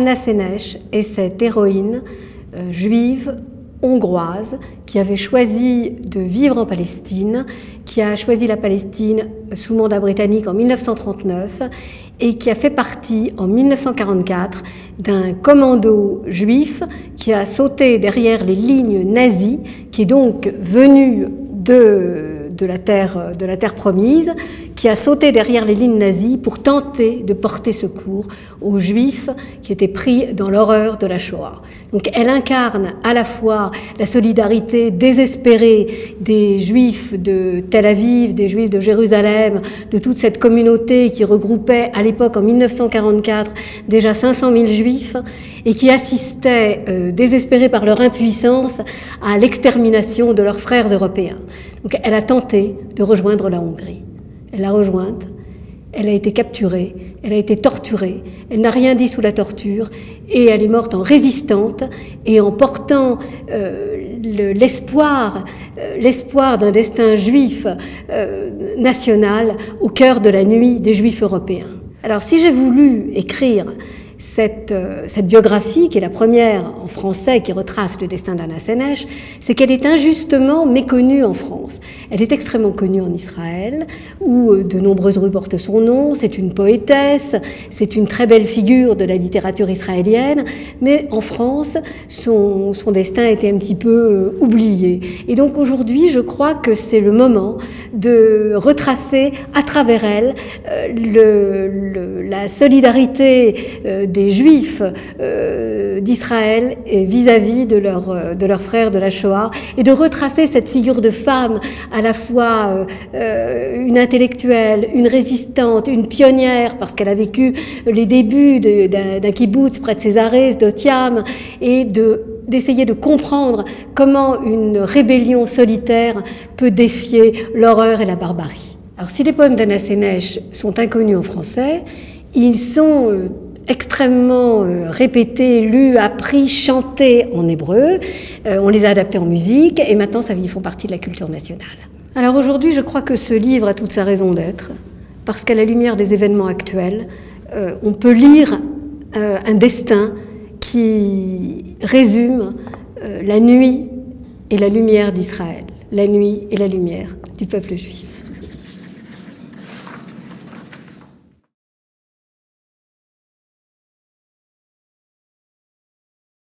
Anna Senesh est cette héroïne juive hongroise qui avait choisi de vivre en Palestine, qui a choisi la Palestine sous mandat britannique en 1939 et qui a fait partie en 1944 d'un commando juif qui a sauté derrière les lignes nazies, qui est donc venu de la terre promise, qui a sauté derrière les lignes nazies pour tenter de porter secours aux Juifs qui étaient pris dans l'horreur de la Shoah. Donc elle incarne à la fois la solidarité désespérée des Juifs de Tel Aviv, des Juifs de Jérusalem, de toute cette communauté qui regroupait à l'époque en 1944 déjà 500 000 Juifs et qui assistaient, désespérés par leur impuissance, à l'extermination de leurs frères européens. Donc elle a tenté de rejoindre la Hongrie. Elle l'a rejointe, elle a été capturée, elle a été torturée, elle n'a rien dit sous la torture et elle est morte en résistante et en portant l'espoir d'un destin juif national au cœur de la nuit des Juifs européens. Alors si j'ai voulu écrire cette biographie, qui est la première en français qui retrace le destin d'Anna Senesh, c'est qu'elle est injustement méconnue en France. Elle est extrêmement connue en Israël, où de nombreuses rues portent son nom. C'est une poétesse, c'est une très belle figure de la littérature israélienne, mais en France, son destin a été un petit peu oublié. Et donc aujourd'hui, je crois que c'est le moment de retracer à travers elle la solidarité des Juifs d'Israël vis-à-vis de leurs frères de la Shoah et de retracer cette figure de femme à la fois une intellectuelle, une résistante, une pionnière parce qu'elle a vécu les débuts d'un kibboutz près de Césarée, d'Otiam, et d'essayer de comprendre comment une rébellion solitaire peut défier l'horreur et la barbarie. Alors si les poèmes d'Anna Senesh sont inconnus en français, ils sont extrêmement répétés, lus, appris, chantés en hébreu. On les a adaptés en musique et maintenant ils font partie de la culture nationale. Alors aujourd'hui, je crois que ce livre a toute sa raison d'être parce qu'à la lumière des événements actuels, on peut lire un destin qui résume la nuit et la lumière d'Israël, la nuit et la lumière du peuple juif.